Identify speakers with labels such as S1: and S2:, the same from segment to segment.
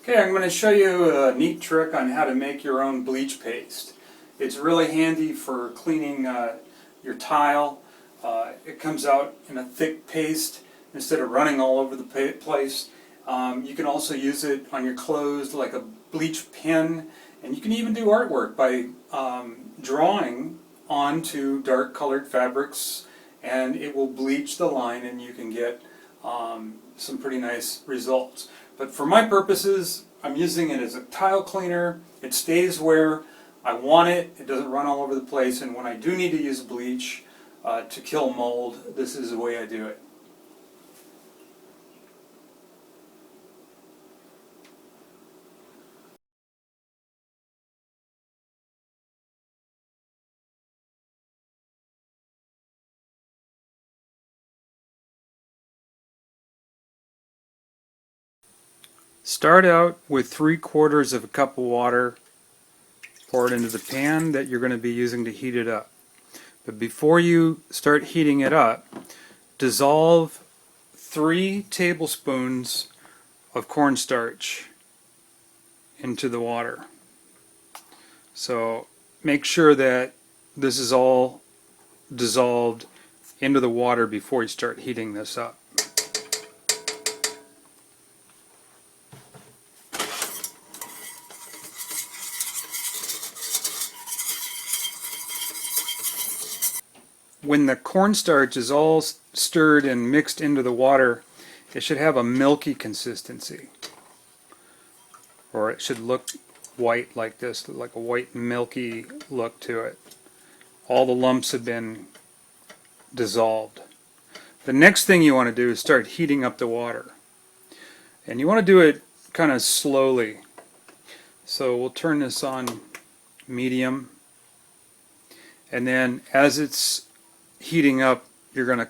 S1: Okay, I'm going to show you a neat trick on how to make your own bleach paste. It's really handy for cleaning your tile. It comes out in a thick paste instead of running all over the place. You can also use it on your clothes like a bleach pen, and you can even do artwork by drawing onto dark colored fabrics, and it will bleach the line and you can get some pretty nice results. But for my purposes, I'm using it as a tile cleaner. It stays where I want it. It doesn't run all over the place. And when I do need to use bleach to kill mold, this is the way I do it. Start out with 3/4 of a cup of water. Pour it into the pan that you're going to be using to heat it up. But before you start heating it up, dissolve 3 tablespoons of cornstarch into the water. So make sure that this is all dissolved into the water before you start heating this up. When the cornstarch is all stirred and mixed into the water, it should have a milky consistency. Or it should look white like this, like a white milky look to it. All the lumps have been dissolved. The next thing you want to do is start heating up the water. And you want to do it kind of slowly. So we'll turn this on medium. And then as it's heating up, you're going to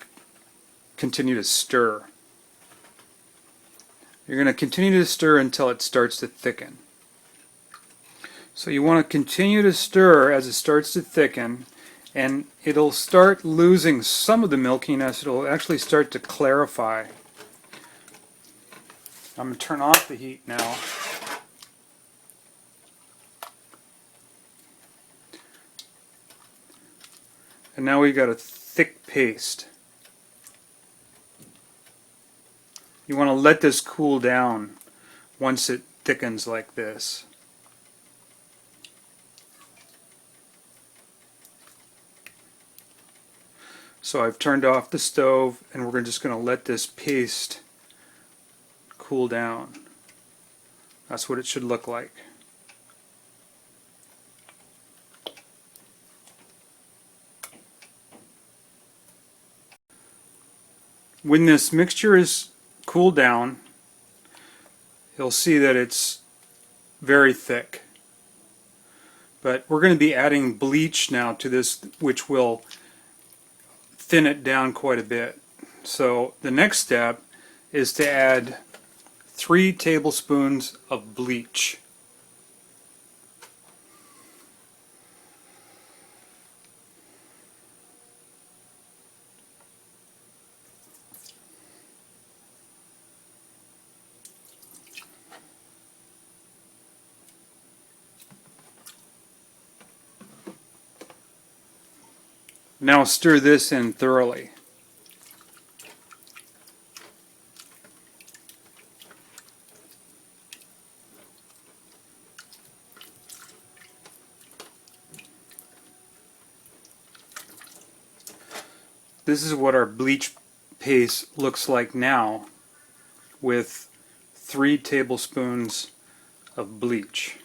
S1: continue to stir. You're going to continue to stir until it starts to thicken. So you want to continue to stir as it starts to thicken, and it'll start losing some of the milkiness. It'll actually start to clarify. I'm going to turn off the heat now. And now we've got a thick paste. You want to let this cool down once it thickens like this. So I've turned off the stove and we're just going to let this paste cool down. That's what it should look like. When this mixture is cooled down, you'll see that it's very thick. But we're going to be adding bleach now to this, which will thin it down quite a bit. So the next step is to add 3 tablespoons of bleach. Now stir this in thoroughly. This is what our bleach paste looks like now with 3 tablespoons of bleach.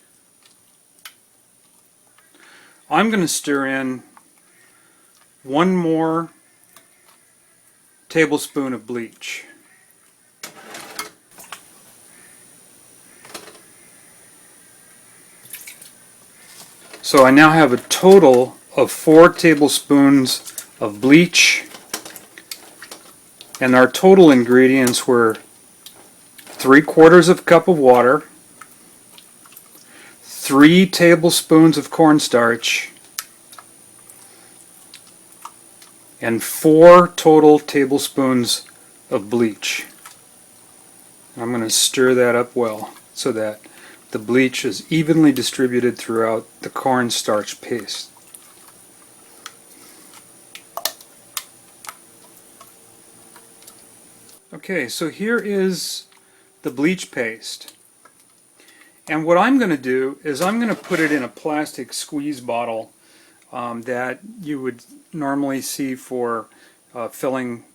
S1: I'm going to stir in 1 more tablespoon of bleach. So I now have a total of 4 tablespoons of bleach, and our total ingredients were 3/4 of a cup of water, 3 tablespoons of cornstarch, and 4 total tablespoons of bleach. I'm going to stir that up well. so that the bleach is evenly distributed throughout the cornstarch paste. Okay, so here is the bleach paste. And what I'm going to do is I'm going to put it in a plastic squeeze bottle that you would normally see for filling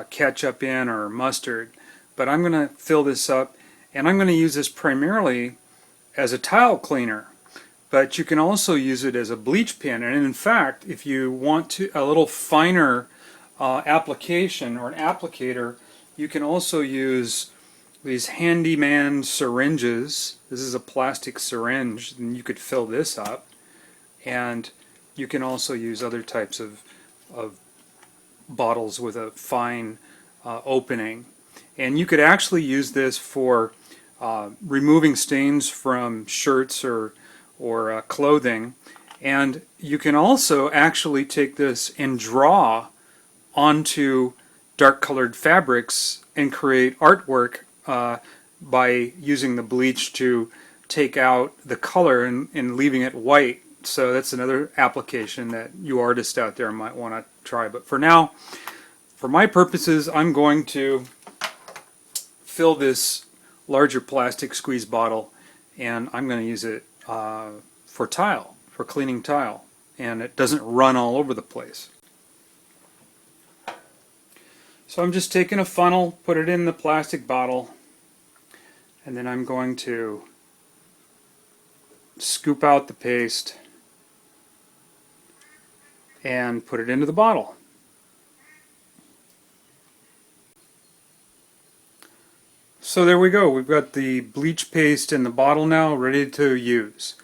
S1: ketchup in or mustard. But I'm going to fill this up, and I'm going to use this primarily as a tile cleaner. But you can also use it as a bleach pen. And in fact, if you want a little finer application or an applicator, you can also use these handyman syringes. This is a plastic syringe, and you could fill this up. And you can also use other types of bottles with a fine opening. And you could actually use this for removing stains from shirts or clothing. And you can also actually take this and draw onto dark colored fabrics and create artwork by using the bleach to take out the color and leaving it white. So that's another application that you artists out there might want to try. But for now, for my purposes, I'm going to fill this larger plastic squeeze bottle, and I'm going to use it for tile, for cleaning tile, and it doesn't run all over the place. So I'm just taking a funnel, put it in the plastic bottle, and then I'm going to scoop out the paste and put it into the bottle. So there we go. We've got the bleach paste in the bottle now, ready to use.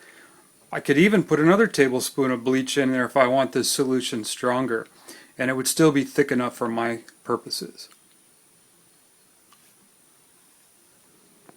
S1: I could even put another tablespoon of bleach in there if I want this solution stronger, and it would still be thick enough for my purposes.